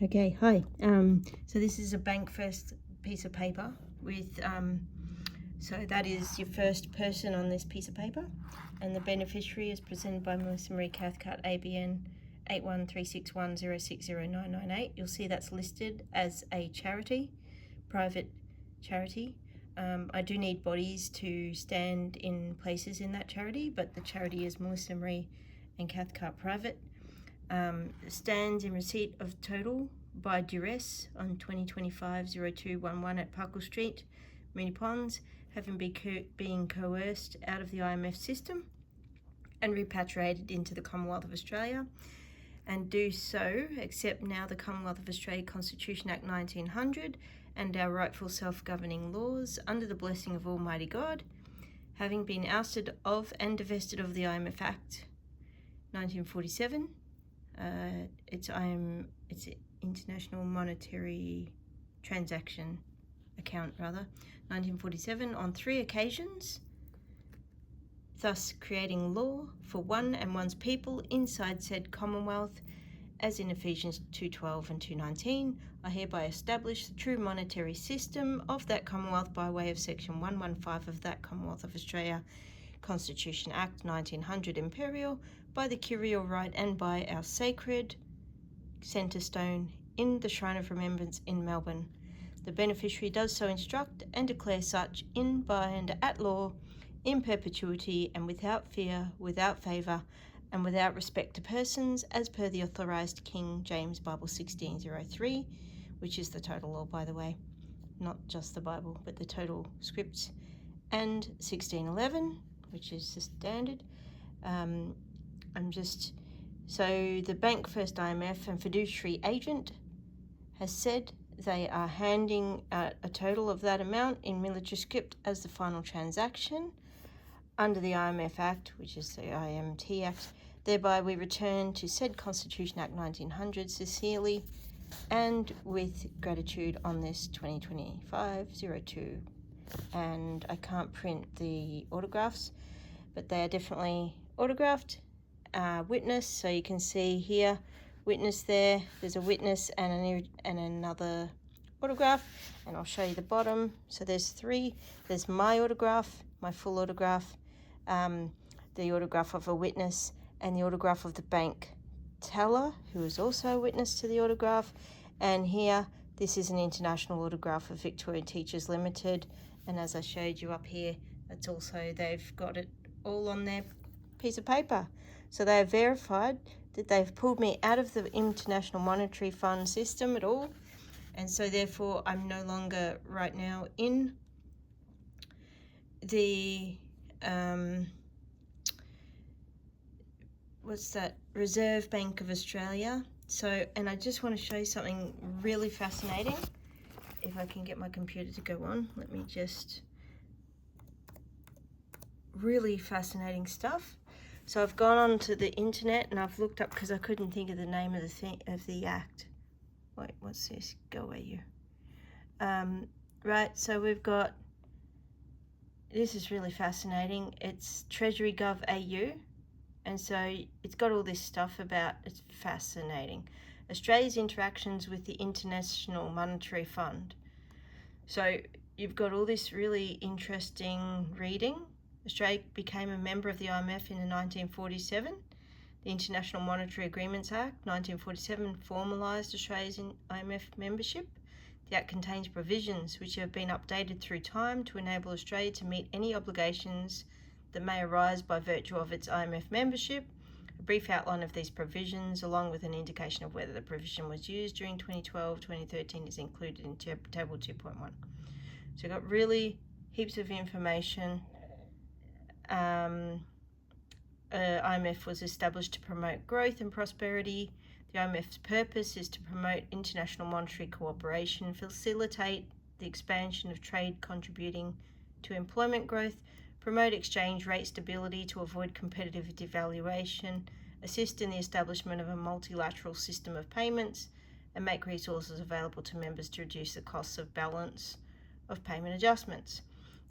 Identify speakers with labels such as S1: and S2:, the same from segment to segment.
S1: Okay, hi. So this is a Bankfirst piece of paper with, so that is your first person on this piece of paper, and the beneficiary is presented by Melissa Marie Cathcart, ABN 813610600998. You'll see that's listed as a charity, private charity. I do need bodies to stand in places in that charity, but the charity is Melissa Marie and Cathcart Private. Stands in receipt of total by duress on 2025-0211 at Parkle Street, Moonee Ponds, having been coerced out of the I.M.F system and repatriated into the Commonwealth of Australia, and do so except now the Commonwealth of Australia Constitution Act 1900 and our rightful self-governing laws under the blessing of Almighty God, having been ousted of and divested of the I.M.F Act 1947. It's International Monetary Transaction Account, 1947, on 3 occasions, thus creating law for one and one's people inside said Commonwealth, as in Ephesians 2:12 and 2:19, I hereby establish the true monetary system of that Commonwealth by way of Section 115 of that Commonwealth of Australia Constitution Act 1900 Imperial, by the curial right and by our sacred centre stone in the Shrine of Remembrance in Melbourne. The beneficiary does so instruct and declare such in, by and at law, in perpetuity and without fear, without favour, and without respect to persons, as per the authorised King James Bible 1603, which is the total law, by the way, not just the Bible, but the total scripts, and 1611, which is the standard. So the Bankfirst I.M.F and fiduciary agent has said they are handing a total of that amount in military script as the final transaction under the I.M.F Act, which is the IMT Act. Thereby we return to said Constitution Act 1900 sincerely and with gratitude on this 2025-02. And I can't print the autographs, but they are definitely autographed. Witness, so you can see here, witness there, there's a witness and another autograph, and I'll show you the bottom. So there's 3, there's my autograph, my full autograph, the autograph of a witness, and the autograph of the bank teller, who is also a witness to the autograph. And here, this is an international autograph of Victorian Teachers Limited, and as I showed you up here, it's also, they've got it all on their piece of paper. So they have verified that they've pulled me out of the International Monetary Fund system at all, and so therefore I'm no longer right now in the Reserve Bank of Australia. So, and I just want to show you something really fascinating. If I can get my computer to go on, let me just, really fascinating stuff. So I've gone onto the internet and I've looked up, because I couldn't think of the name of the act. Wait, what's this? Go away, you. Right, so we've got, this is really fascinating. It's Treasury Gov AU, and so it's got all this stuff about, it's fascinating. Australia's interactions with the International Monetary Fund. So you've got all this really interesting reading. Australia became a member of the I.M.F in 1947. The International Monetary Agreements Act 1947 formalised Australia's I.M.F membership. The Act contains provisions which have been updated through time to enable Australia to meet any obligations that may arise by virtue of its I.M.F membership. A brief outline of these provisions, along with an indication of whether the provision was used during 2012-2013, is included in Table 2.1. So you've got really heaps of information. I.M.F was established to promote growth and prosperity. The I.M.F's purpose is to promote international monetary cooperation, facilitate the expansion of trade contributing to employment growth, promote exchange rate stability to avoid competitive devaluation, assist in the establishment of a multilateral system of payments, and make resources available to members to reduce the costs of balance of payment adjustments.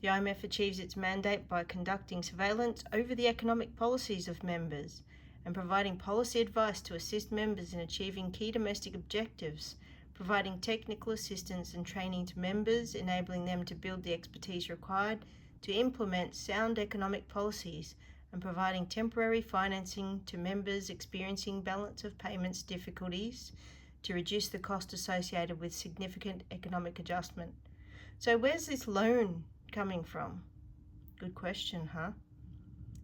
S1: The I.M.F achieves its mandate by conducting surveillance over the economic policies of members and providing policy advice to assist members in achieving key domestic objectives, providing technical assistance and training to members, enabling them to build the expertise required to implement sound economic policies, and providing temporary financing to members experiencing balance of payments difficulties to reduce the cost associated with significant economic adjustment. So where's this loan coming from? Good question, huh?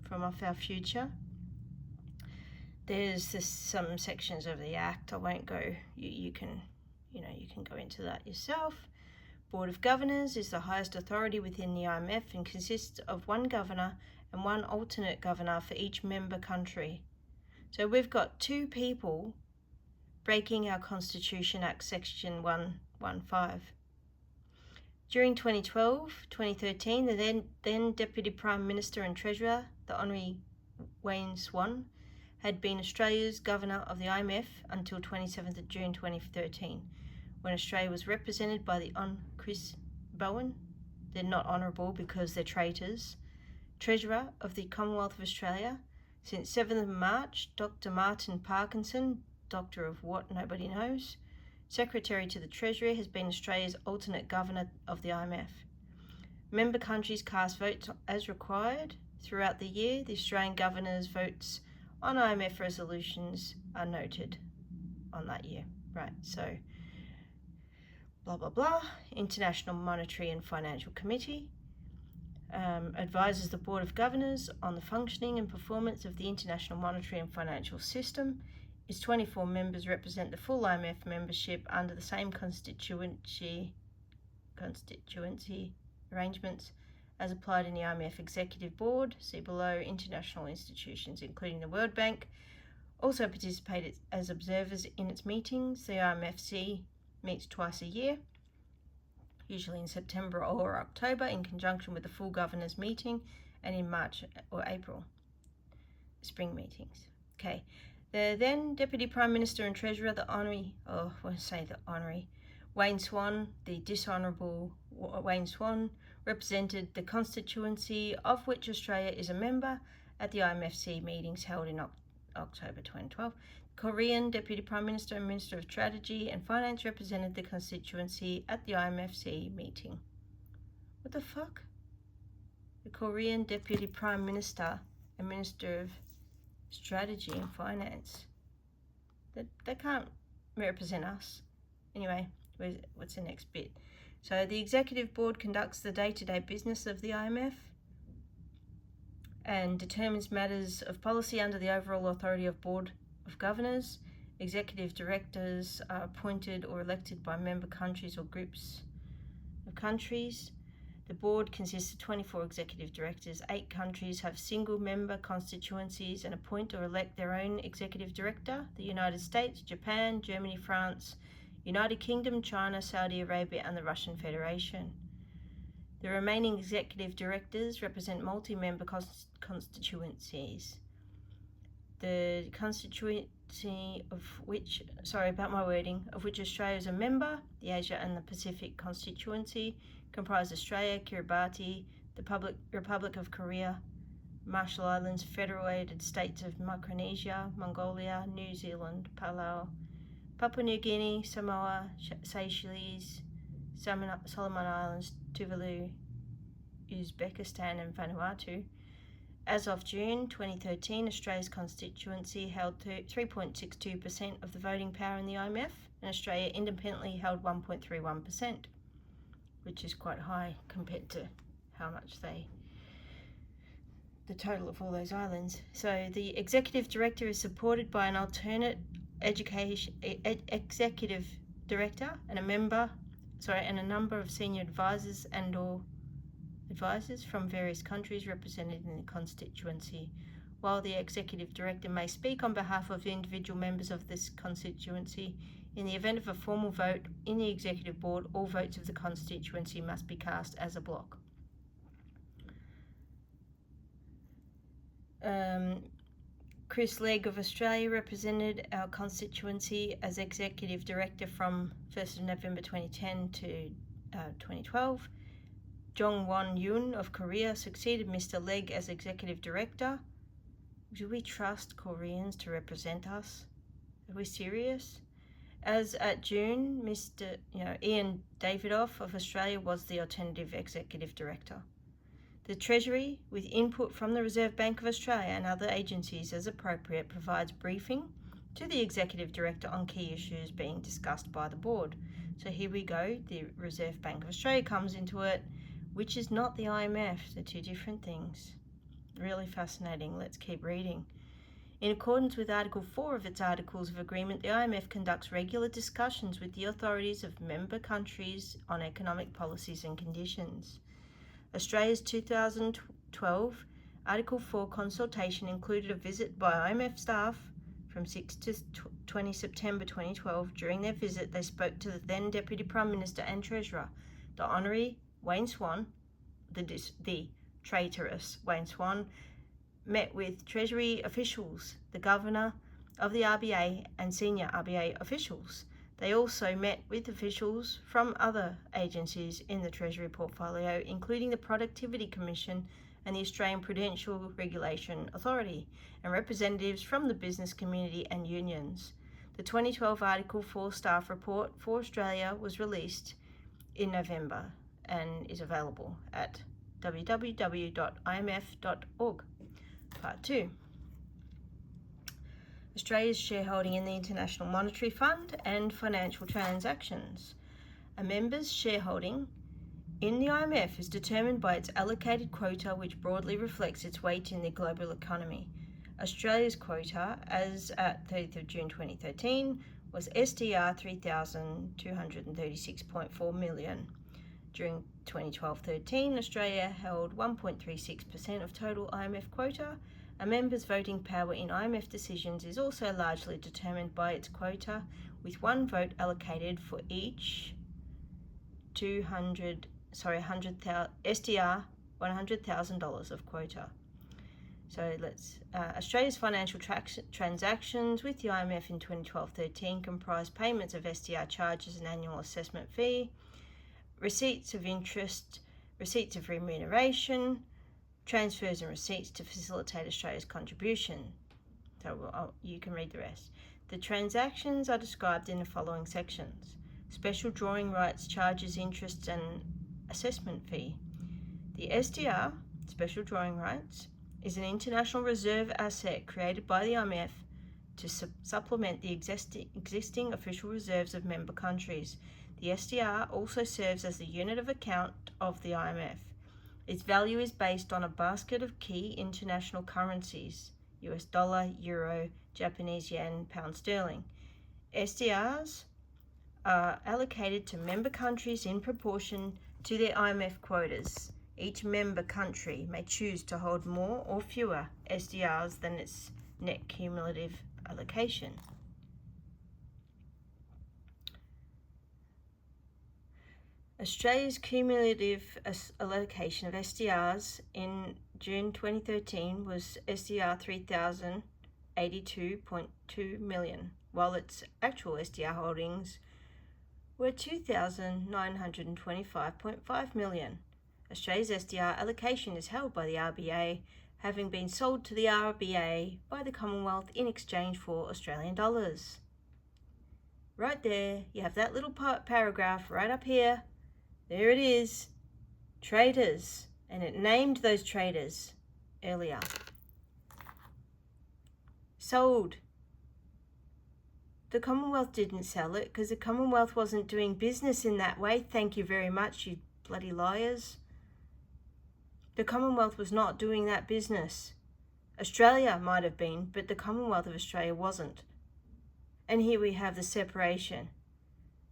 S1: From off our future? There's some sections of the Act. I won't go. You can go into that yourself. Board of Governors is the highest authority within the I.M.F. and consists of one governor and one alternate governor for each member country. So we've got two people breaking our Constitution Act Section 115. During 2012-2013, the then Deputy Prime Minister and Treasurer, the Honourable Wayne Swan, had been Australia's Governor of the I.M.F. until 27th of June 2013, when Australia was represented by the Hon. Chris Bowen. They're not honourable because they're traitors. Treasurer of the Commonwealth of Australia. Since 7th of March, Dr. Martin Parkinson, Doctor of what nobody knows, Secretary to the Treasury, has been Australia's alternate Governor of the I.M.F. Member countries cast votes as required. Throughout the year, the Australian Governor's votes on I.M.F. resolutions are noted on that year. Right, so blah, blah, blah. International Monetary and Financial Committee advises the Board of Governors on the functioning and performance of the international monetary and financial system. Its 24 members represent the full I.M.F. membership under the same constituency arrangements as applied in the I.M.F. Executive Board. See below. International institutions, including the World Bank, also participate as observers in its meetings. The I.M.F.C meets twice a year, usually in September or October, in conjunction with the full Governors meeting, and in March or April, spring meetings. Okay. The then Deputy Prime Minister and Treasurer, the Wayne Swan, the dishonourable Wayne Swan, represented the constituency of which Australia is a member at the I.M.F.C meetings held in October 2012. Korean Deputy Prime Minister and Minister of Strategy and Finance represented the constituency at the I.M.F.C meeting. What the fuck? The Korean Deputy Prime Minister and Minister of Strategy and Finance. They can't represent us. Anyway, what's the next bit? So the Executive Board conducts the day-to-day business of the I.M.F. and determines matters of policy under the overall authority of Board of Governors. Executive Directors are appointed or elected by member countries or groups of countries. The board consists of 24 executive directors. 8 countries have single-member constituencies and appoint or elect their own executive director: the United States, Japan, Germany, France, United Kingdom, China, Saudi Arabia, and the Russian Federation. The remaining executive directors represent multi-member constituencies. The constituency of which, of which Australia is a member, the Asia and the Pacific constituency, comprise Australia, Kiribati, the Republic of Korea, Marshall Islands, Federated States of Micronesia, Mongolia, New Zealand, Palau, Papua New Guinea, Samoa, Seychelles, Solomon Islands, Tuvalu, Uzbekistan, and Vanuatu. As of June 2013, Australia's constituency held 3.62% of the voting power in the I.M.F, and Australia independently held 1.31%, which is quite high compared to how much the total of all those islands. So the executive director is supported by an alternate executive director and a number of senior advisors and/or advisors from various countries represented in the constituency. While the executive director may speak on behalf of the individual members of this constituency, in the event of a formal vote in the executive board, all votes of the constituency must be cast as a block. Chris Legg of Australia represented our constituency as executive director from 1st of November 2010 to 2012. Jong Won Yoon of Korea succeeded Mr. Legg as executive director Do we trust Koreans to represent us? Are we serious? As at June, Mr. Ian Davidoff of Australia was the alternative executive director. The Treasury, with input from the Reserve Bank of Australia and other agencies as appropriate, provides briefing to the executive director on key issues being discussed by the board. So here we go, the Reserve Bank of Australia comes into it, which is not the I.M.F. They're two different things. Really fascinating. Let's keep reading. In accordance with Article 4 of its Articles of Agreement, the I.M.F. conducts regular discussions with the authorities of member countries on economic policies and conditions. Australia's 2012 Article 4 consultation included a visit by I.M.F. staff from 6 to 20 September 2012. During their visit, they spoke to the then Deputy Prime Minister and Treasurer, the Honorary Wayne Swan, the traitorous Wayne Swan, met with Treasury officials, the Governor of the RBA and senior RBA officials. They also met with officials from other agencies in the Treasury portfolio, including the Productivity Commission and the Australian Prudential Regulation Authority, and representatives from the business community and unions. The 2012 Article 4 staff report for Australia was released in November and is available at www.imf.org. Part 2. Australia's shareholding in the International Monetary Fund and financial transactions. A member's shareholding in the I.M.F. is determined by its allocated quota, which broadly reflects its weight in the global economy. Australia's quota, as at 30th of June 2013, was SDR 3,236.4 million. During 2012-13, Australia held 1.36% of total I.M.F. quota. A member's voting power in I.M.F. decisions is also largely determined by its quota, with one vote allocated for each SDR $100,000 of quota. So Australia's financial transactions with the I.M.F. in 2012-13 comprise payments of SDR charges and annual assessment fee, receipts of interest, receipts of remuneration, transfers and receipts to facilitate Australia's contribution. So you can read the rest. The transactions are described in the following sections. Special drawing rights, charges, interests and assessment fee. The SDR, special drawing rights, is an international reserve asset created by the I.M.F. to supplement the existing official reserves of member countries. The SDR also serves as the unit of account of the I.M.F. Its value is based on a basket of key international currencies: US dollar, euro, Japanese yen, pound sterling. SDRs are allocated to member countries in proportion to their I.M.F. quotas. Each member country may choose to hold more or fewer SDRs than its net cumulative allocation. Australia's cumulative allocation of SDRs in June 2013 was SDR 3,082.2 million, while its actual SDR holdings were 2,925.5 million. Australia's SDR allocation is held by the RBA, having been sold to the RBA by the Commonwealth in exchange for Australian dollars. Right there, you have that little paragraph right up here. There it is, traders, and it named those traders earlier. Sold. The Commonwealth didn't sell it because the Commonwealth wasn't doing business in that way. Thank you very much, you bloody liars. The Commonwealth was not doing that business. Australia might have been, but the Commonwealth of Australia wasn't. And here we have the separation,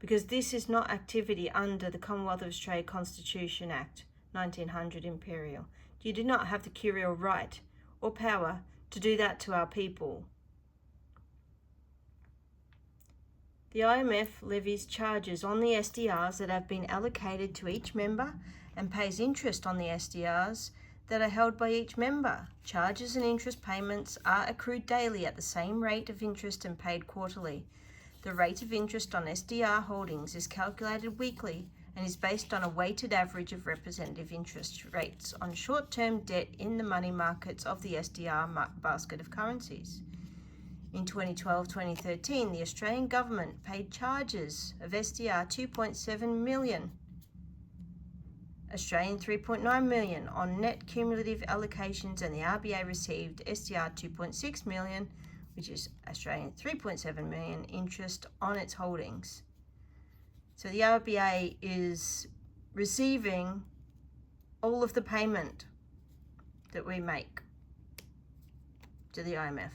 S1: because this is not activity under the Commonwealth of Australia Constitution Act 1900 Imperial. You do not have the curial right or power to do that to our people. The I.M.F. levies charges on the SDRs that have been allocated to each member and pays interest on the SDRs that are held by each member. Charges and interest payments are accrued daily at the same rate of interest and paid quarterly. The rate of interest on SDR holdings is calculated weekly and is based on a weighted average of representative interest rates on short-term debt in the money markets of the SDR basket of currencies. In 2012-2013, the Australian government paid charges of SDR 2.7 million, Australian 3.9 million on net cumulative allocations, and the RBA received SDR 2.6 million, which is Australian 3.7 million, interest on its holdings. So the RBA is receiving all of the payment that we make to the I.M.F.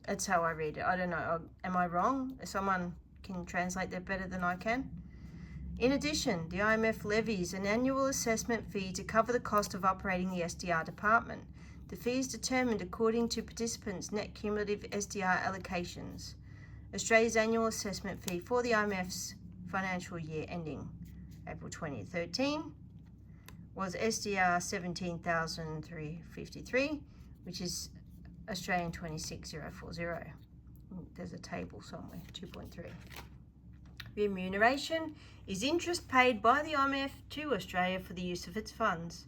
S1: That's how I read it. I don't know. Am I wrong? Someone can translate that better than I can. In addition, the I.M.F. levies an annual assessment fee to cover the cost of operating the SDR department. The fee is determined according to participants' net cumulative SDR allocations. Australia's annual assessment fee for the I.M.F's financial year ending April 2013 was SDR 17,353, which is Australian 26,040. There's a table somewhere, 2.3. Remuneration is interest paid by the I.M.F. to Australia for the use of its funds.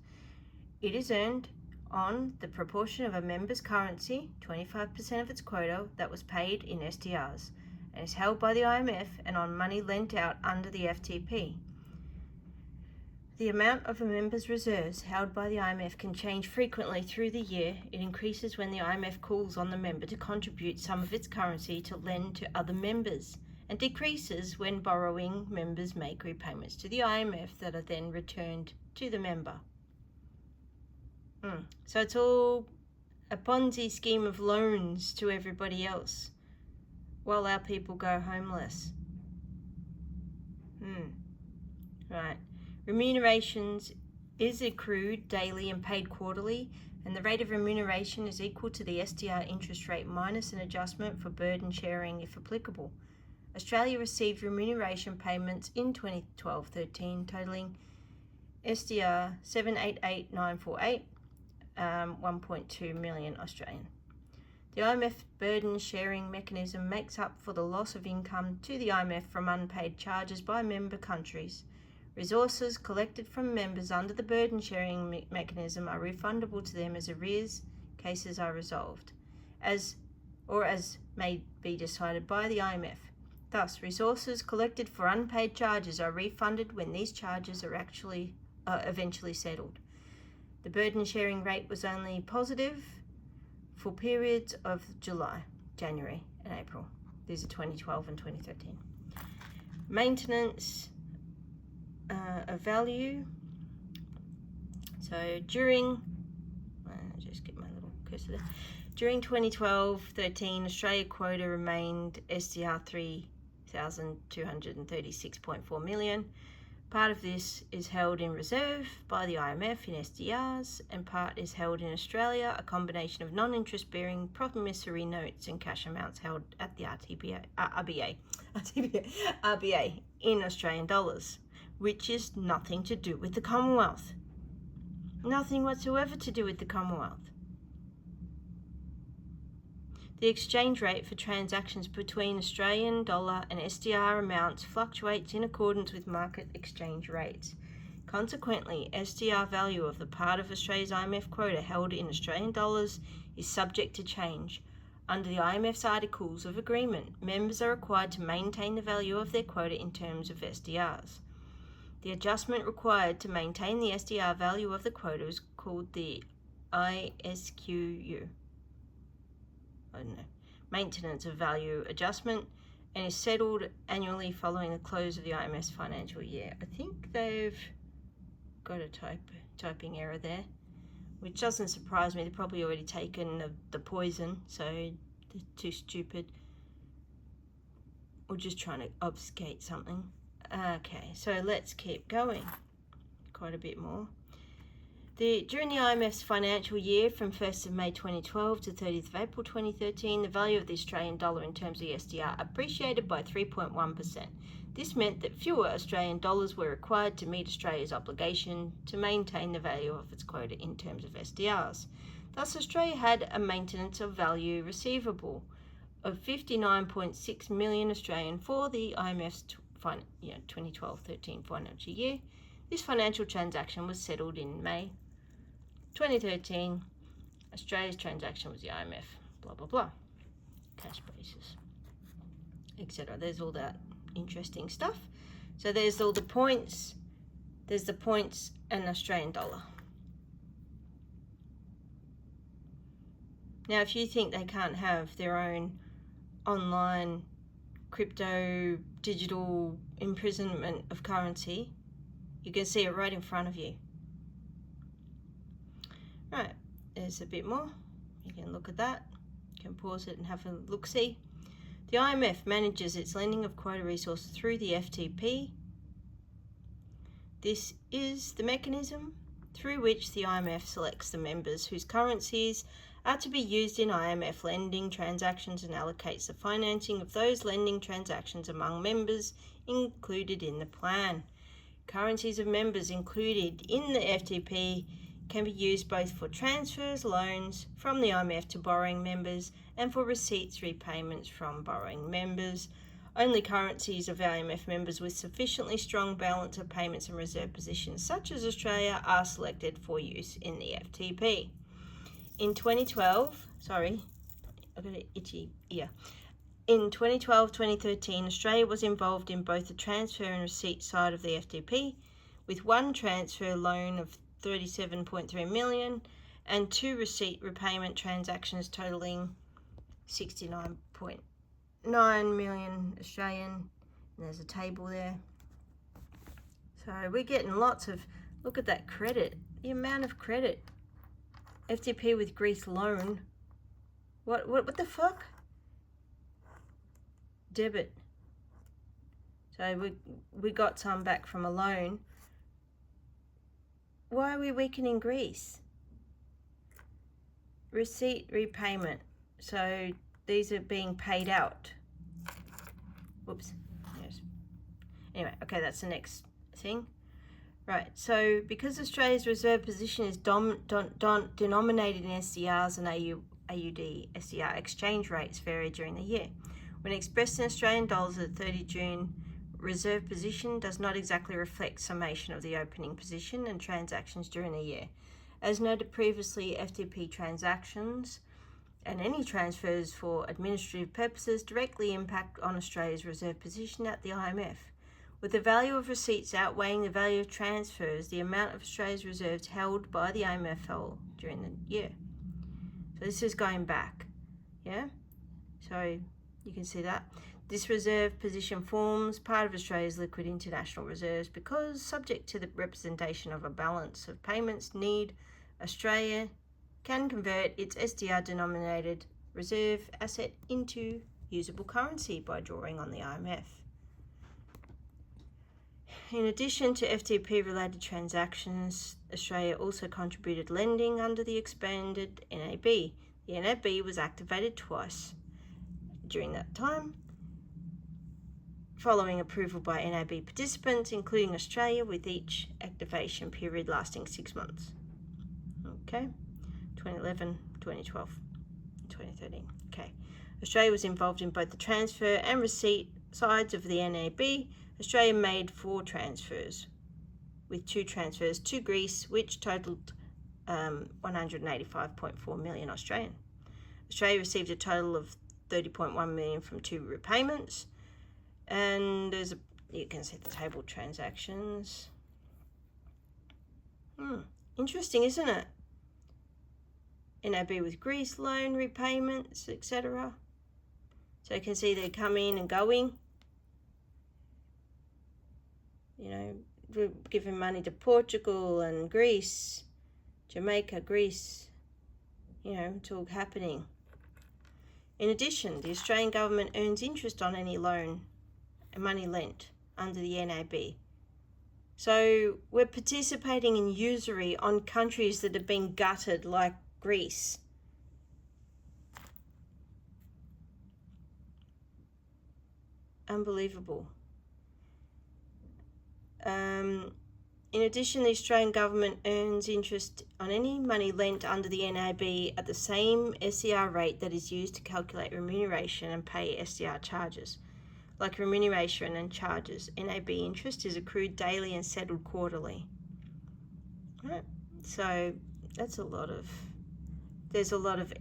S1: It is earned on the proportion of a member's currency, 25% of its quota, that was paid in SDRs, and is held by the I.M.F. and on money lent out under the FTP. The amount of a member's reserves held by the I.M.F. can change frequently through the year. It increases when the I.M.F. calls on the member to contribute some of its currency to lend to other members, and decreases when borrowing members make repayments to the I.M.F. that are then returned to the member. So it's all a Ponzi scheme of loans to everybody else while our people go homeless. Right. Remunerations is accrued daily and paid quarterly, and the rate of remuneration is equal to the SDR interest rate minus an adjustment for burden sharing if applicable. Australia received remuneration payments in 2012-13 totaling SDR 788,948, 1.2 million Australian. The I.M.F. burden sharing mechanism makes up for the loss of income to the I.M.F. from unpaid charges by member countries. Resources collected from members under the burden sharing mechanism are refundable to them as arrears cases are resolved, as may be decided by the I.M.F. Thus, resources collected for unpaid charges are refunded when these charges are eventually settled. The burden sharing rate was only positive for periods of July, January, and April. These are 2012 and 2013. Maintenance of value. So during 2012-13, Australia quota remained SDR 3,236.4 million. Part of this is held in reserve by the I.M.F. in SDRs, and part is held in Australia, a combination of non-interest bearing promissory notes and cash amounts held at the RBA in Australian dollars, which is nothing to do with the Commonwealth. Nothing whatsoever to do with the Commonwealth. The exchange rate for transactions between Australian dollar and SDR amounts fluctuates in accordance with market exchange rates. Consequently, SDR value of the part of Australia's I.M.F. quota held in Australian dollars is subject to change. Under the I.M.F's Articles of Agreement, members are required to maintain the value of their quota in terms of SDRs. The adjustment required to maintain the SDR value of the quota is called the ISQU. Maintenance of value adjustment, and is settled annually following the close of the I.M.F's financial year. I think they've got a typing error there, which doesn't surprise me. They've probably already taken the poison, so they're too stupid, or just trying to obfuscate something. Okay, so let's keep going. Quite a bit more. During the I.M.F's financial year from 1st of May 2012 to 30th of April 2013, the value of the Australian dollar in terms of the SDR appreciated by 3.1%. This meant that fewer Australian dollars were required to meet Australia's obligation to maintain the value of its quota in terms of SDRs. Thus, Australia had a maintenance of value receivable of 59.6 million Australian for the I.M.F's 2012-13 financial year. This financial transaction was settled in May 2013. Australia's transaction was the I.M.F. Blah blah blah. Cash basis, etc. There's all that interesting stuff. So there's all the points. There's the points and Australian dollar. Now, if you think they can't have their own online crypto digital imprisonment of currency, you can see it right in front of you. Right, there's a bit more. You can look at that. You can pause it and have a look-see. The I.M.F. manages its lending of quota resources through the FTP. This is the mechanism through which the I.M.F. selects the members whose currencies are to be used in I.M.F. lending transactions and allocates the financing of those lending transactions among members included in the plan. Currencies of members included in the FTP can be used both for transfers, loans from the I.M.F. to borrowing members, and for receipts, repayments from borrowing members. Only currencies of I.M.F. members with sufficiently strong balance of payments and reserve positions, such as Australia, are selected for use in the FTP. In 2012, sorry, I've got an itchy ear. In 2012-2013, Australia was involved in both the transfer and receipt side of the FTP, with one transfer loan of 37.3 million and two receipt repayment transactions totaling 69.9 million Australian. And there's a table there. So we're getting lots of, look at that credit, the amount of credit. FTP with Greece loan. What the fuck? Debit. So we got some back from a loan. Why are we weakening Greece? Receipt repayment. So these are being paid out. Whoops. Yes. Anyway, okay, that's the next thing. Right, so because Australia's reserve position is denominated in SDRs and AUD SDR, exchange rates vary during the year. When expressed in Australian dollars at 30 June, reserve position does not exactly reflect summation of the opening position and transactions during the year. As noted previously, FTP transactions and any transfers for administrative purposes directly impact on Australia's reserve position at the I.M.F. With the value of receipts outweighing the value of transfers, the amount of Australia's reserves held by the I.M.F. fell during the year. So this is going back, yeah? So you can see that. This reserve position forms part of Australia's liquid international reserves because, subject to the representation of a balance of payments need, Australia can convert its SDR-denominated reserve asset into usable currency by drawing on the I.M.F. In addition to FTP-related transactions, Australia also contributed lending under the expanded NAB. The NAB was activated twice during that time, following approval by NAB participants, including Australia, with each activation period lasting 6 months. Okay, 2011, 2012, 2013. Okay, Australia was involved in both the transfer and receipt sides of the NAB. Australia made 4 transfers, with 2 transfers to Greece, which totaled 185.4 million Australian. Australia received a total of 30.1 million from 2 repayments, and you can see the table transactions. Interesting, isn't it? NAB with Greece loan repayments, etc. So you can see they're coming and going. You know, we're giving money to Portugal and Greece, Jamaica, Greece. You know, it's all happening. In addition, the Australian government earns interest on any loan and money lent under the NAB. So we're participating in usury on countries that have been gutted, like Greece. Unbelievable. In addition, the Australian government earns interest on any money lent under the NAB at the same SDR rate that is used to calculate remuneration and pay SDR charges. like remuneration and charges. NAB interest is accrued daily and settled quarterly. Right? So there's a lot of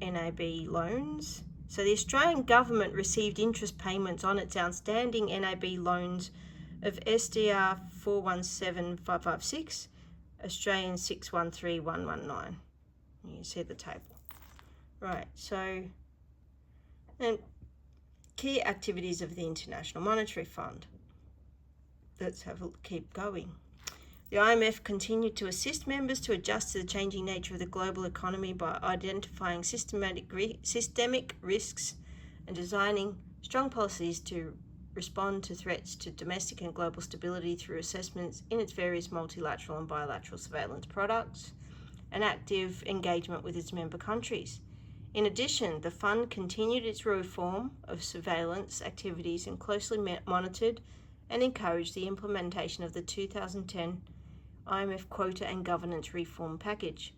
S1: NAB loans. So the Australian government received interest payments on its outstanding NAB loans of SDR 417556, Australian 613119. You see the table. Right, so, and key activities of the International Monetary Fund. Let's keep going. The I.M.F. continued to assist members to adjust to the changing nature of the global economy by identifying systemic risks and designing strong policies to respond to threats to domestic and global stability through assessments in its various multilateral and bilateral surveillance products and active engagement with its member countries. In addition, the fund continued its reform of surveillance activities and closely monitored and encouraged the implementation of the 2010 I.M.F. Quota and Governance Reform Package.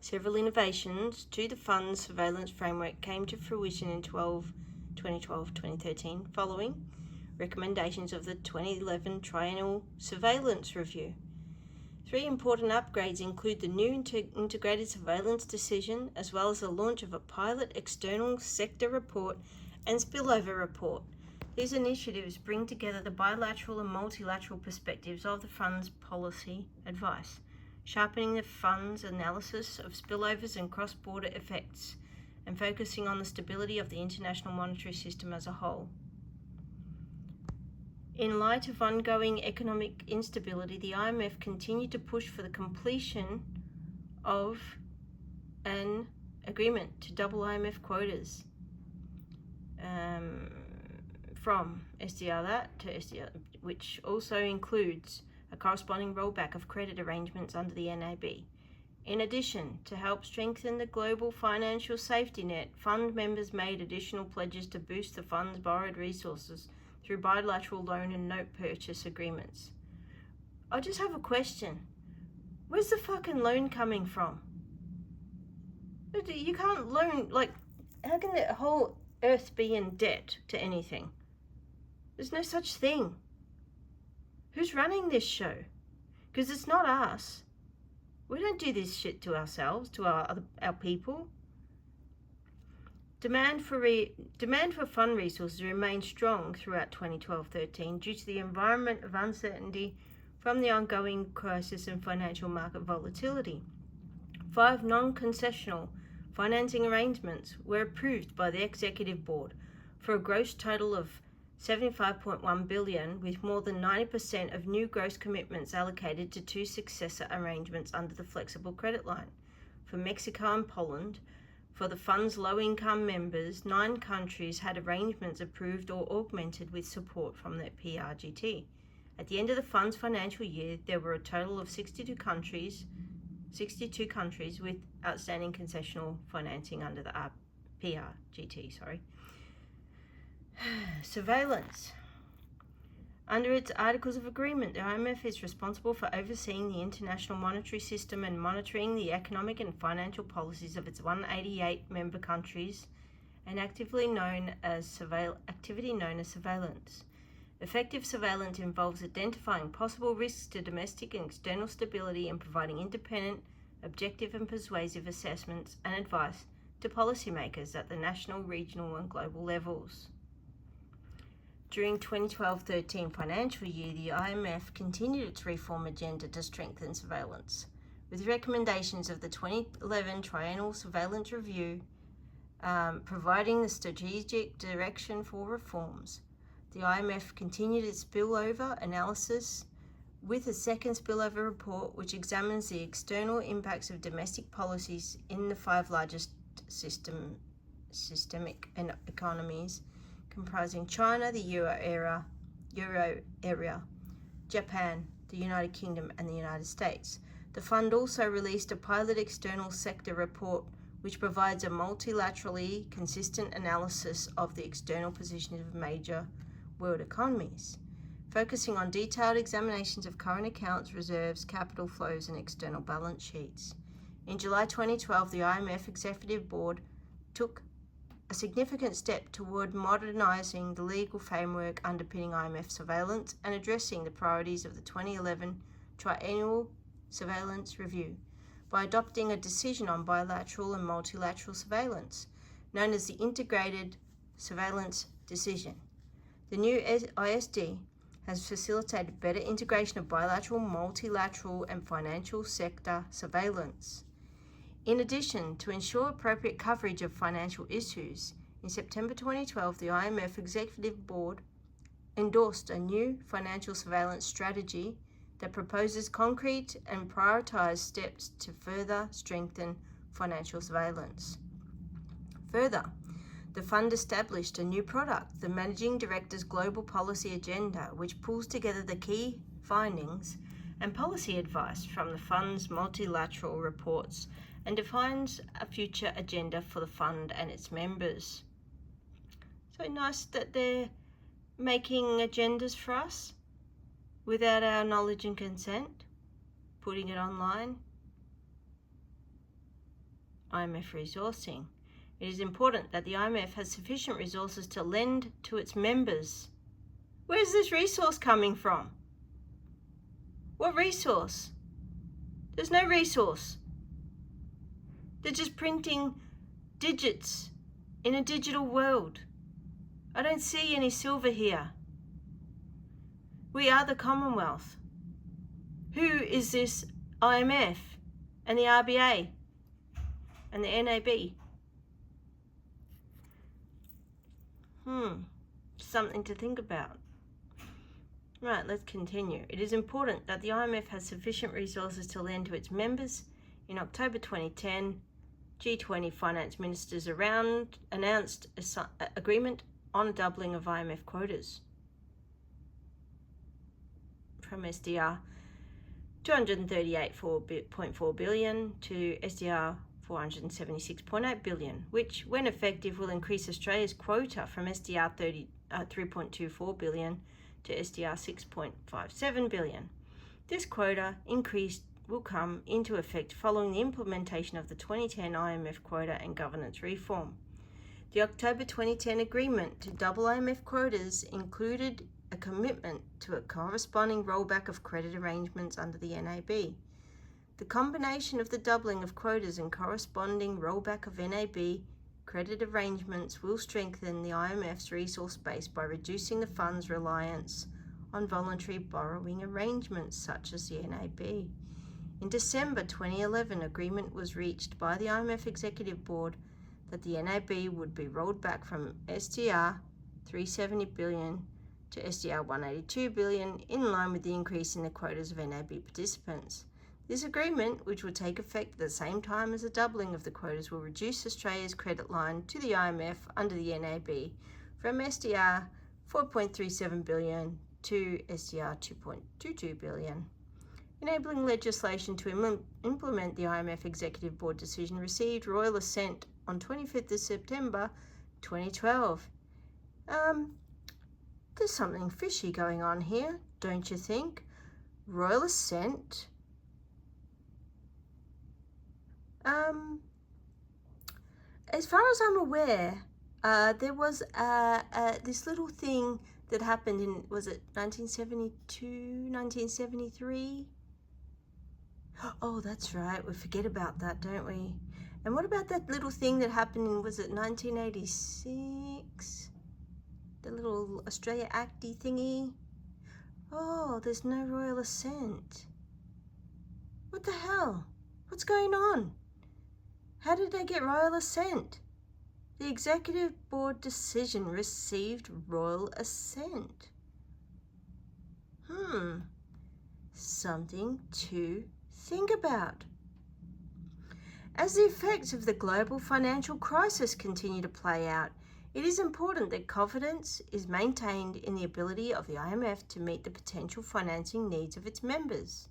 S1: Several innovations to the fund's surveillance framework came to fruition in 2012-2013 following recommendations of the 2011 Triennial Surveillance Review. 3 important upgrades include the new integrated surveillance decision, as well as the launch of a pilot external sector report and spillover report. These initiatives bring together the bilateral and multilateral perspectives of the fund's policy advice, sharpening the fund's analysis of spillovers and cross-border effects, and focusing on the stability of the international monetary system as a whole. In light of ongoing economic instability, the I.M.F. continued to push for the completion of an agreement to double I.M.F. quotas from SDR that to SDR, which also includes a corresponding rollback of credit arrangements under the NAB. In addition, to help strengthen the global financial safety net, fund members made additional pledges to boost the fund's borrowed resources through bilateral loan and note purchase agreements. I just have a question. Where's the fucking loan coming from? You can't loan, like, how can the whole earth be in debt to anything? There's no such thing. Who's running this show? Because it's not us. We don't do this shit to ourselves, to our people. Demand for fund resources remained strong throughout 2012-13 due to the environment of uncertainty from the ongoing crisis and financial market volatility. 5 non-concessional financing arrangements were approved by the Executive Board for a gross total of $75.1 billion, with more than 90% of new gross commitments allocated to 2 successor arrangements under the flexible credit line. For Mexico and Poland, for the fund's low-income members, 9 countries had arrangements approved or augmented with support from the PRGT. At the end of the fund's financial year, there were a total of 62 countries with outstanding concessional financing under the PRGT. Surveillance. Under its Articles of Agreement, the I.M.F. is responsible for overseeing the international monetary system and monitoring the economic and financial policies of its 188 member countries, and activity known as surveillance. Effective surveillance involves identifying possible risks to domestic and external stability and providing independent, objective and persuasive assessments and advice to policymakers at the national, regional and global levels. During 2012-13 financial year, the I.M.F. continued its reform agenda to strengthen surveillance, with recommendations of the 2011 Triennial Surveillance Review providing the strategic direction for reforms. The I.M.F. continued its spillover analysis with a second spillover report which examines the external impacts of domestic policies in the 5 largest systemic economies, comprising China, the Euro area, Japan, the United Kingdom and the United States. The fund also released a pilot external sector report which provides a multilaterally consistent analysis of the external position of major world economies, focusing on detailed examinations of current accounts, reserves, capital flows and external balance sheets. In July 2012, the I.M.F. Executive Board took a significant step toward modernising the legal framework underpinning IMF surveillance and addressing the priorities of the 2011 Triennial Surveillance Review by adopting a decision on bilateral and multilateral surveillance, known as the Integrated Surveillance Decision. The new ISD has facilitated better integration of bilateral, multilateral, and financial sector surveillance. In addition, to ensure appropriate coverage of financial issues, in September 2012, the I.M.F. Executive Board endorsed a new financial surveillance strategy that proposes concrete and prioritised steps to further strengthen financial surveillance. Further, the fund established a new product, the Managing Director's Global Policy Agenda, which pulls together the key findings and policy advice from the fund's multilateral reports and defines a future agenda for the fund and its members. So nice that they're making agendas for us without our knowledge and consent, putting it online. I.M.F. resourcing. It is important that the I.M.F. has sufficient resources to lend to its members. Where's this resource coming from? What resource? There's no resource. They're just printing digits in a digital world. I don't see any silver here. We are the Commonwealth. Who is this I.M.F. and the RBA and the NAB? Something to think about. Right, let's continue. It is important that the I.M.F. has sufficient resources to lend to its members. In October 2010, G20 finance ministers announced an agreement on a doubling of I.M.F. quotas from SDR 238.4 billion to SDR 476.8 billion, which, when effective, will increase Australia's quota from SDR 3.24 billion to SDR 6.57 billion. This quota increase will come into effect following the implementation of the 2010 I.M.F. quota and governance reform. The October 2010 agreement to double I.M.F. quotas included a commitment to a corresponding rollback of credit arrangements under the NAB. The combination of the doubling of quotas and corresponding rollback of NAB credit arrangements will strengthen the I.M.F.'s resource base by reducing the fund's reliance on voluntary borrowing arrangements such as the NAB. In December 2011, agreement was reached by the I.M.F. Executive Board that the NAB would be rolled back from SDR 370 billion to SDR 182 billion in line with the increase in the quotas of NAB participants. This agreement, which will take effect at the same time as the doubling of the quotas, will reduce Australia's credit line to the I.M.F. under the NAB from SDR 4.37 billion to SDR 2.22 billion. Enabling legislation to implement the I.M.F. Executive Board decision received royal assent on 25th of September 2012. There's something fishy going on here, don't you think? Royal assent? As far as I'm aware, there was this little thing that happened in, was it 1972, 1973? Oh, that's right, we forget about that, don't we? And what about that little thing that happened in, was it 1986? The little Australia Acty thingy? Oh, there's no royal assent. What the hell? What's going on? How did they get royal assent? The Executive Board decision received royal assent. Something to think about. As the effects of the global financial crisis continue to play out, it is important that confidence is maintained in the ability of the I.M.F. to meet the potential financing needs of its members.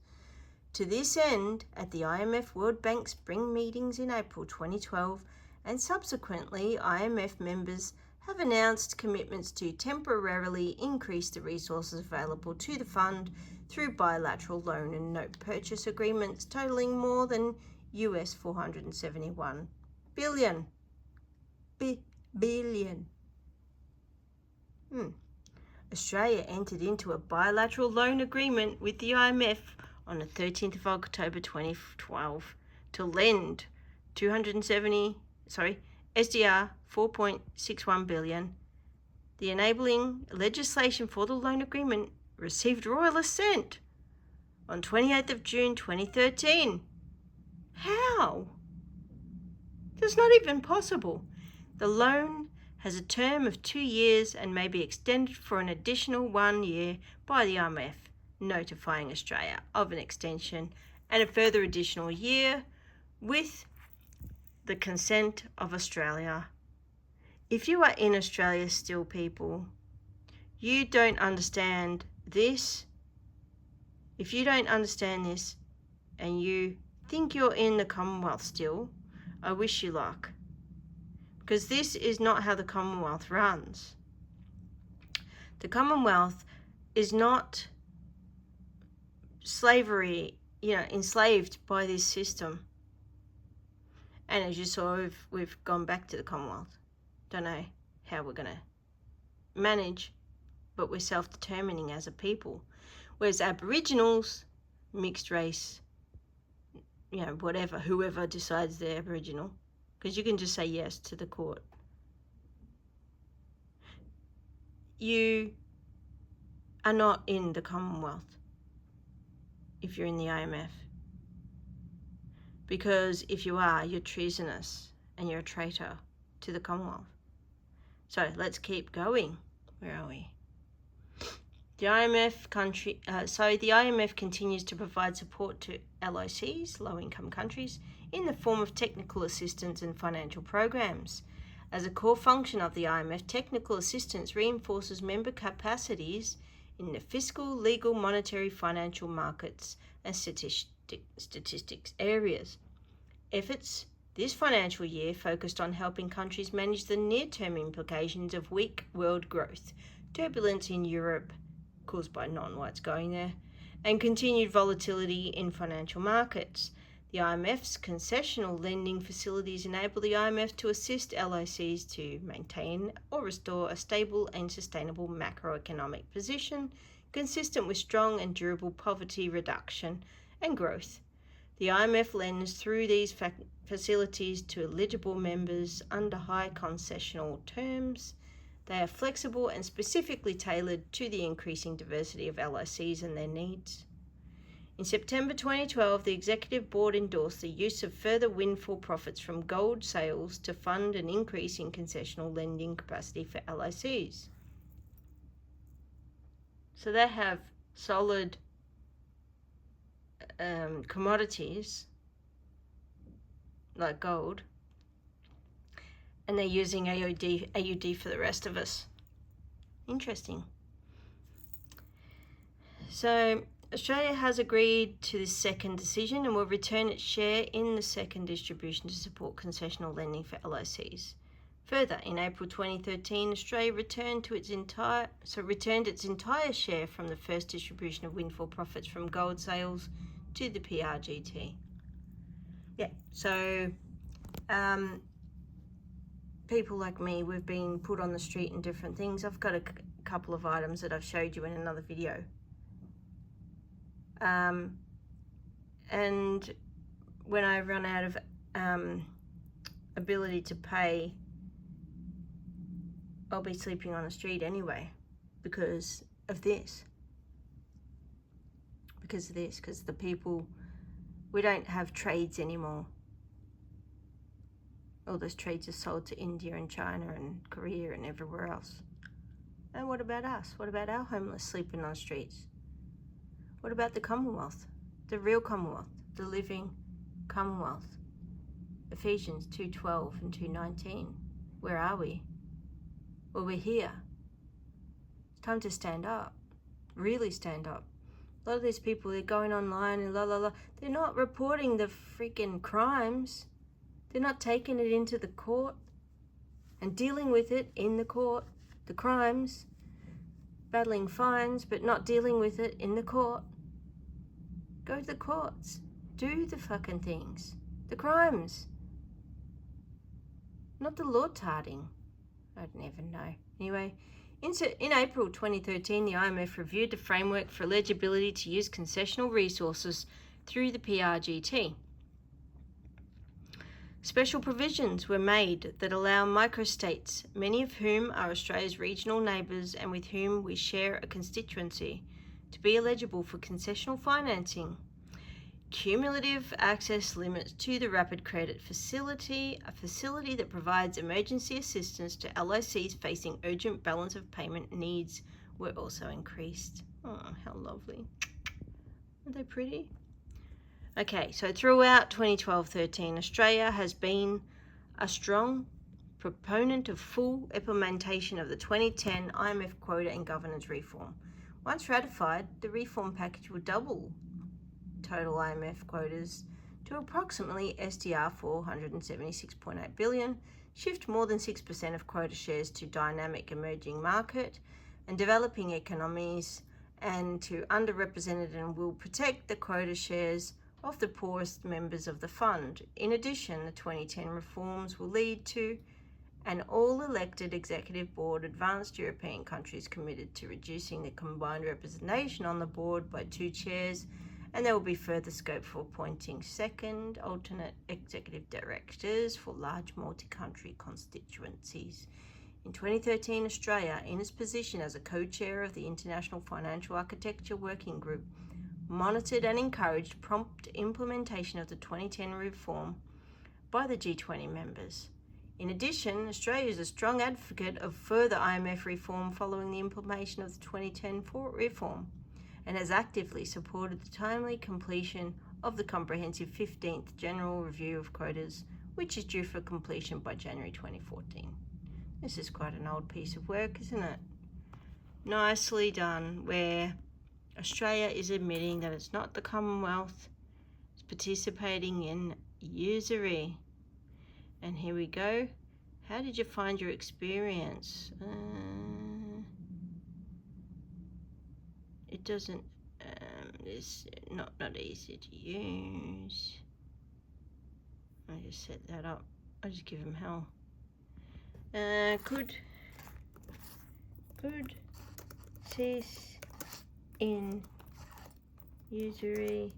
S1: To this end, at the I.M.F. World Bank Spring meetings in April 2012 and subsequently, I.M.F. members have announced commitments to temporarily increase the resources available to the fund through bilateral loan and note purchase agreements totaling more than US $471 billion. billion. Australia entered into a bilateral loan agreement with the I.M.F. on the 13th of October 2012 to lend SDR 4.61 billion. The enabling legislation for the loan agreement received royal assent on 28th of June 2013. How? That's not even possible. The loan has a term of 2 years and may be extended for an additional 1 year by the I.M.F, notifying Australia of an extension and a further additional year with the consent of Australia. If you are in Australia still, people, you don't understand this. If you don't understand this and you think you're in the Commonwealth still, I wish you luck. Because this is not how the Commonwealth runs. The Commonwealth is not enslaved by this system. And as you saw, we've gone back to the Commonwealth. Don't know how we're going to manage, but we're self-determining as a people. Whereas Aboriginals, mixed race, whoever decides they're Aboriginal, because you can just say yes to the court. You are not in the Commonwealth if you're in the I.M.F. Because if you are, you're treasonous and you're a traitor to the Commonwealth. So let's keep going. Where are we? The I.M.F. continues to provide support to LICs, low-income countries, in the form of technical assistance and financial programs. As a core function of the I.M.F, technical assistance reinforces member capacities in the fiscal, legal, monetary, financial markets, and statistics areas. Efforts this financial year focused on helping countries manage the near-term implications of weak world growth, turbulence in Europe caused by non-whites going there, and continued volatility in financial markets. The I.M.F's concessional lending facilities enable the I.M.F to assist LICs to maintain or restore a stable and sustainable macroeconomic position consistent with strong and durable poverty reduction and growth. The I.M.F lends through these facilities to eligible members under high concessional terms. They are flexible and specifically tailored to the increasing diversity of LICs and their needs. In September 2012, the Executive Board endorsed the use of further windfall profits from gold sales to fund an increase in concessional lending capacity for LICs. So they have solid commodities like gold, and they're using AUD for the rest of us. Interesting. So Australia has agreed to this second decision and will return its share in the second distribution to support concessional lending for LICs. Further, in April 2013, Australia returned its entire share from the first distribution of windfall profits from gold sales to the PRGT. So people like me, we've been put on the street and different things. I've got a couple of items that I've showed you in another video. And when I run out of ability to pay, I'll be sleeping on the street anyway because of this. Because the people, we don't have trades anymore. All those trades are sold to India and China and Korea and everywhere else. And what about us? What about our homeless sleeping on streets? What about the Commonwealth? The real Commonwealth, the living Commonwealth. Ephesians 2:12 and 2:19. Where are we? Well, we're here. It's time to stand up. Really stand up. A lot of these people, they're going online and they're not reporting the freaking crimes. They're not taking it into the court and dealing with it in the court, the crimes, battling fines, but not dealing with it in the court. Go to the courts. Do the fucking things. The crimes. Not the law-tarding. I don't even know. Anyway, in April 2013, the I.M.F. reviewed the framework for eligibility to use concessional resources through the PRGT. Special provisions were made that allow microstates, many of whom are Australia's regional neighbours and with whom we share a constituency, to be eligible for concessional financing. Cumulative access limits to the Rapid Credit Facility, a facility that provides emergency assistance to LICs facing urgent balance of payment needs, were also increased. Oh, how lovely. Aren't they pretty? Okay, so throughout 2012-13, Australia has been a strong proponent of full implementation of the 2010 I.M.F. quota and governance reform. Once ratified, the reform package will double total I.M.F. quotas to approximately SDR 476.8 billion, shift more than 6% of quota shares to dynamic emerging market and developing economies and to underrepresented, and will protect the quota shares of the poorest members of the fund. In addition, the 2010 reforms will lead to an all-elected executive board, advanced European countries committed to reducing the combined representation on the board by 2 chairs, and there will be further scope for appointing second alternate executive directors for large multi-country constituencies. In 2013, Australia, in its position as a co-chair of the International Financial Architecture Working Group, monitored and encouraged prompt implementation of the 2010 reform by the G20 members. In addition, Australia is a strong advocate of further I.M.F. reform following the implementation of the 2010 reform, and has actively supported the timely completion of the comprehensive 15th General Review of Quotas, which is due for completion by January 2014. This is quite an old piece of work, isn't it? Nicely done, where Australia is admitting that it's not the Commonwealth, it's participating in usury. And here we go. How did you find your experience? It doesn't, it's not easy to use. I just set that up. I just give him hell. Could cease in usury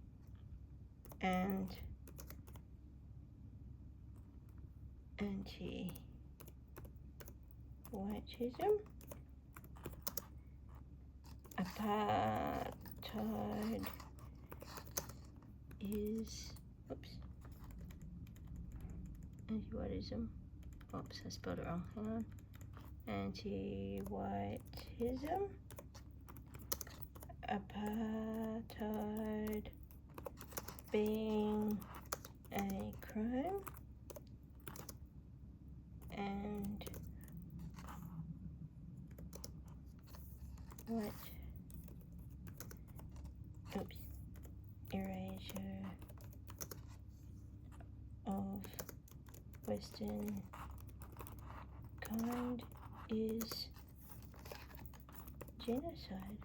S1: and anti-whiteism, apartheid is, anti-whiteism, oops, I spelled it wrong, hang on, anti-whiteism, apartheid being a crime, and erasure of Western kind is genocide.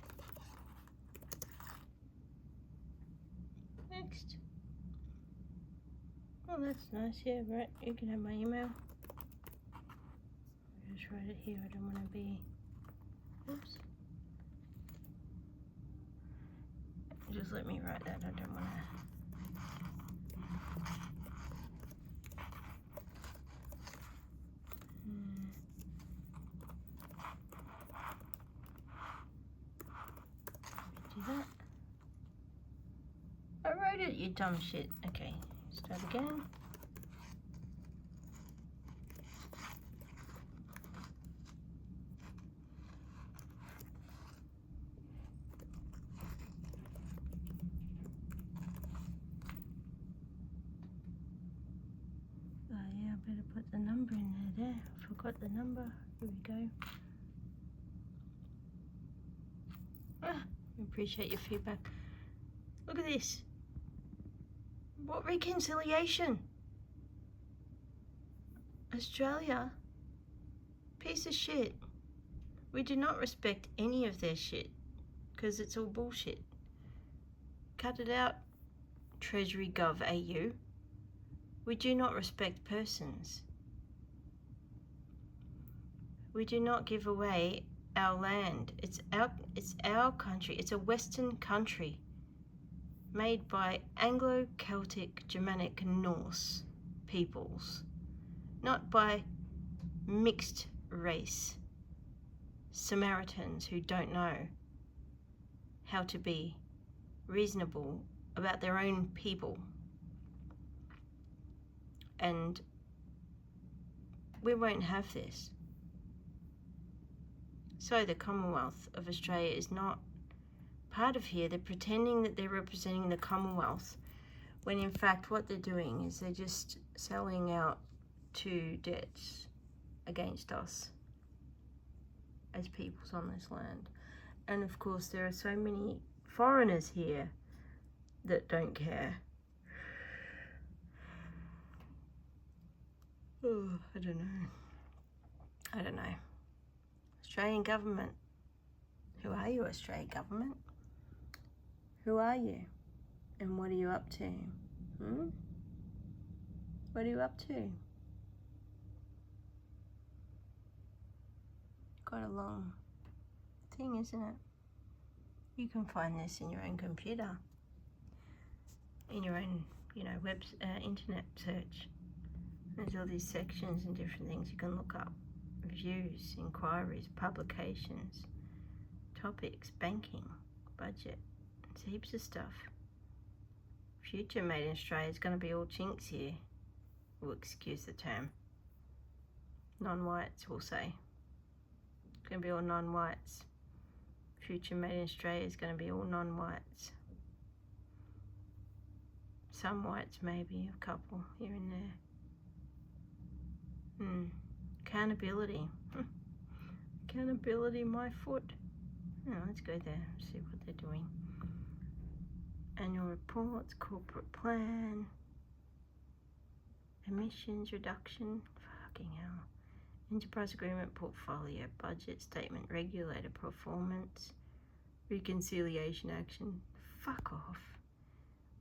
S1: Next. Oh, that's nice. Yeah, right. You can have my email. I'll just write it here. I don't want to be. Oops. Just let me write that. I don't want to. Do that. I wrote it, you dumb shit. Okay, start again. Oh yeah, I better put the number in there. I forgot the number. Here we go. I appreciate your feedback. Look at this. What reconciliation? Australia, piece of shit. We do not respect any of their shit because it's all bullshit. Cut it out, Treasury Gov AU. We do not respect persons. We do not give away our land. It's our country. It's a Western country made by Anglo-Celtic, Germanic, Norse peoples, not by mixed race Samaritans who don't know how to be reasonable about their own people. And we won't have this. So the Commonwealth of Australia is not part of here. They're pretending that they're representing the Commonwealth, when in fact what they're doing is they're just selling out to debts against us as peoples on this land. And of course there are so many foreigners here that don't care. Oh, I don't know. Australian government. Who are you, Australian government? Who are you? And what are you up to? What are you up to? Quite a long thing, isn't it? You can find this in your own computer, in your own, internet search. There's all these sections and different things you can look up. Views, inquiries, publications, topics, banking, budget. There's heaps of stuff. Future made in Australia is going to be all chinks here. We'll excuse the term. Non-whites, we'll say. It's going to be all non-whites. Future made in Australia is going to be all non-whites. Some whites maybe, a couple here and there. Accountability. Accountability, my foot. Let's go there, see what they're doing. Annual reports, corporate plan, emissions reduction, fucking hell. Enterprise agreement, portfolio, budget statement, regulator, performance, reconciliation action. Fuck off.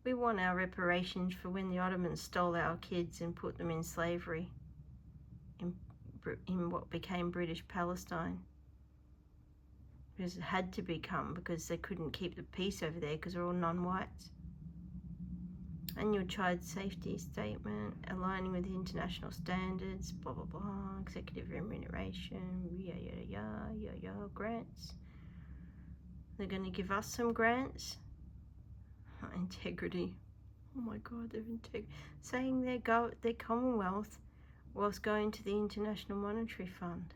S1: We want our reparations for when the Ottomans stole our kids and put them in slavery in what became British Palestine. Because it had to become, because they couldn't keep the peace over there because they're all non-whites. Annual child safety statement, aligning with the international standards, blah blah blah, executive remuneration, grants. They're going to give us some grants. Integrity. Oh my God, they're saying they're Commonwealth whilst going to the International Monetary Fund.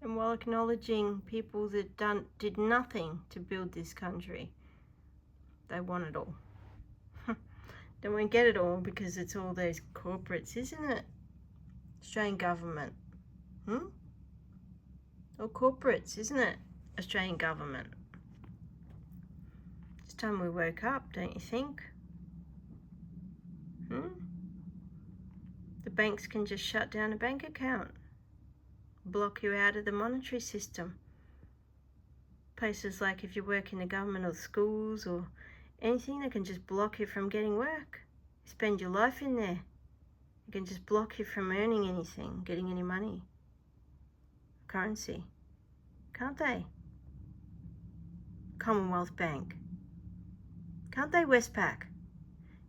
S1: And while acknowledging people that did nothing to build this country, they want it all. They won't get it all because it's all those corporates, isn't it? Australian government. All corporates, isn't it? Australian government. It's time we woke up, don't you think? The banks can just shut down a bank account. Block you out of the monetary system. Places like if you work in the government or schools or anything, they can just block you from getting work. You spend your life in there. They can just block you from earning anything, getting any money. Currency. Can't they? Commonwealth Bank. Can't they Westpac?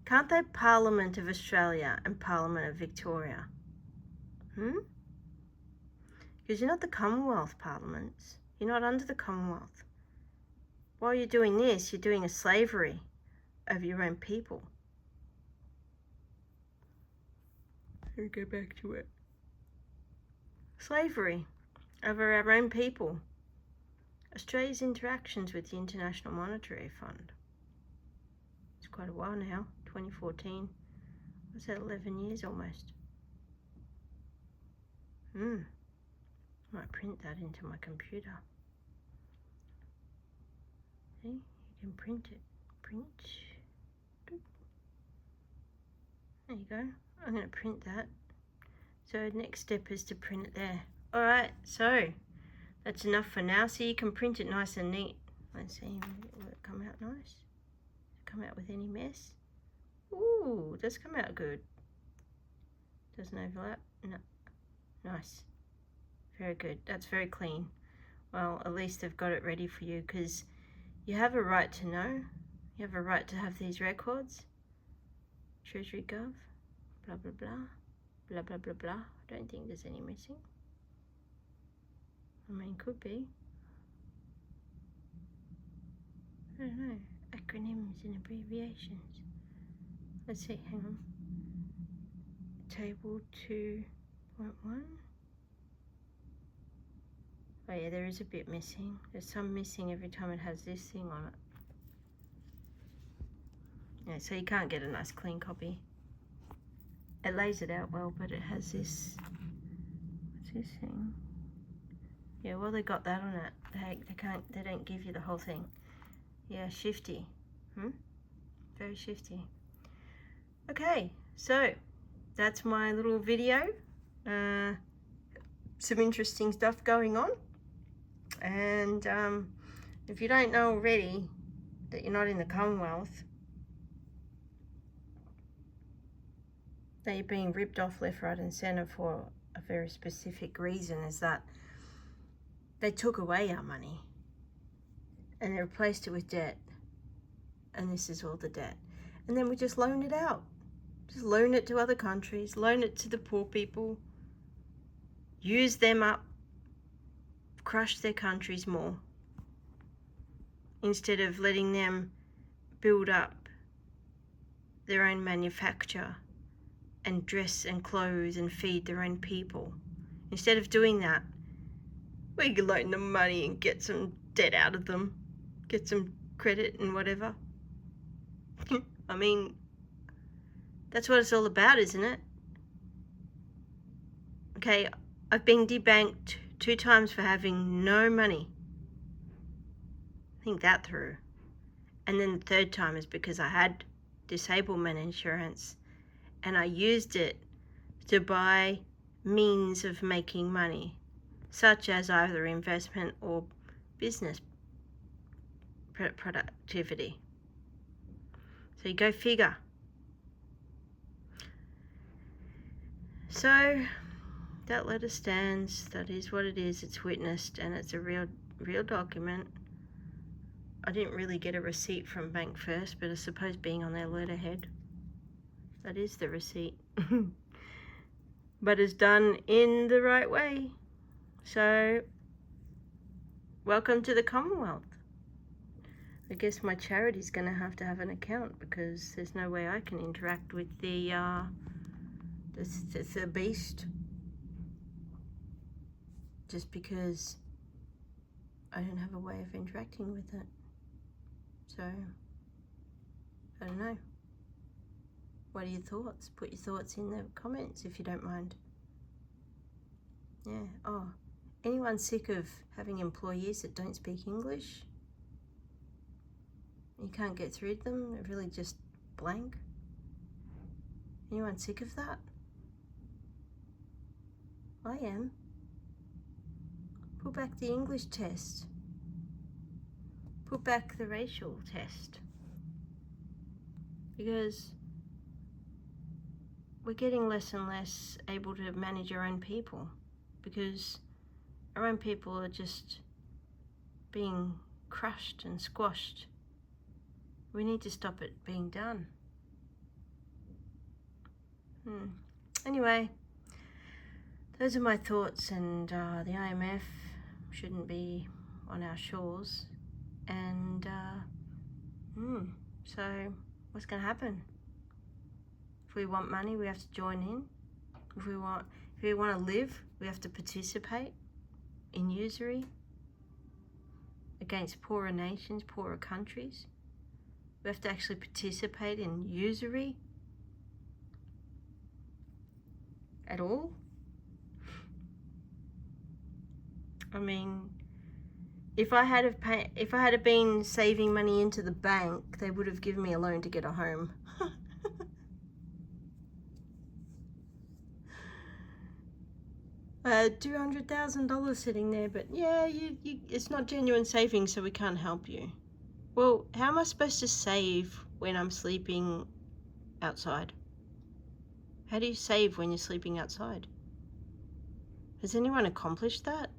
S1: Can't they Parliament of Australia and Parliament of Victoria? Because you're not the Commonwealth parliaments. You're not under the Commonwealth. While you're doing this, you're doing a slavery of your own people. Let me go back to it. Slavery over our own people. Australia's interactions with the International Monetary Fund. It's quite a while now, 2014. What's that, 11 years almost? I might print that into my computer. See, you can print it. Print. There you go. I'm going to print that. So next step is to print it there. Alright, so that's enough for now. So you can print it nice and neat. Let's see, will it come out nice? Come out with any mess? Ooh, it does come out good. Doesn't overlap. No. Nice. Very good. That's very clean. Well, at least they've got it ready for you, because you have a right to know. You have a right to have these records. Treasury Gov, blah, blah, blah, blah, blah, blah, blah. I don't think there's any missing. I mean, could be. I don't know. Acronyms and abbreviations. Let's see, hang on. Table 2.1. Oh yeah, there is a bit missing. There's some missing every time it has this thing on it. Yeah, so you can't get a nice clean copy. It lays it out well, but it has this. What's this thing? Yeah, well, they got that on it. They don't give you the whole thing. Yeah, shifty. Very shifty. Okay, so that's my little video. Some interesting stuff going on. And if you don't know already that you're not in the Commonwealth, that you're being ripped off left, right and centre for a very specific reason, is that they took away our money and they replaced it with debt. And this is all the debt. And then we just loan it out. Just loan it to other countries, loan it to the poor people, use them up, crush their countries more, instead of letting them build up their own manufacture and dress and clothe and feed their own people. Instead of doing that, we could loan them money and get some debt out of them, get some credit and whatever. I mean, that's what it's all about, isn't it? Okay, I've been debanked 2 times for having no money. Think that through. And then the 3rd time is because I had disablement insurance and I used it to buy means of making money, such as either investment or business productivity. So you go figure. So that letter stands. That is what it is. It's witnessed and it's a real document. I didn't really get a receipt from Bankfirst, but I suppose being on their letterhead, that is the receipt. But it's done in the right way. So, welcome to the Commonwealth. I guess my charity's going to have an account, because there's no way I can interact with the beast, just because I don't have a way of interacting with it. So, I don't know. What are your thoughts? Put your thoughts in the comments if you don't mind. Yeah. Oh, anyone sick of having employees that don't speak English? You can't get through to them, they're really just blank? Anyone sick of that? I am. Put back the English test. Put back the racial test. Because we're getting less and less able to manage our own people, because our own people are just being crushed and squashed. We need to stop it being done. Anyway, those are my thoughts, and the I.M.F shouldn't be on our shores. And so what's going to happen? If we want money, we have to join in. If we want to live, we have to participate in usury against poorer nations, poorer countries. We have to actually participate in usury at all. I mean, if I had been saving money into the bank, they would have given me a loan to get a home. $200,000 sitting there, but yeah, it's not genuine savings, so we can't help you. Well, how am I supposed to save when I'm sleeping outside? How do you save when you're sleeping outside? Has anyone accomplished that?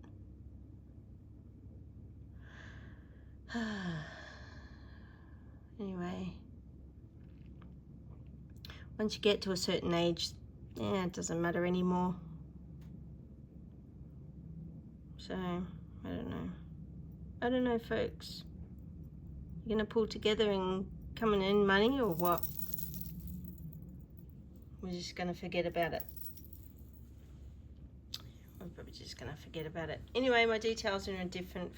S1: Anyway, once you get to a certain age, it doesn't matter anymore. So, I don't know, folks. You're gonna pull together and come and earn money, or what? We're just gonna forget about it. We're probably just gonna forget about it. Anyway, my details are in a different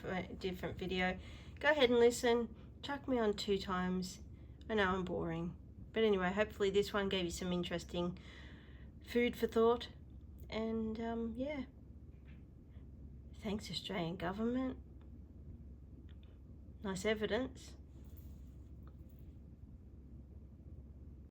S1: video. Go ahead and listen. Chuck me on 2 times. I know I'm boring, but anyway, hopefully this one gave you some interesting food for thought. And yeah, thanks Australian government. Nice evidence.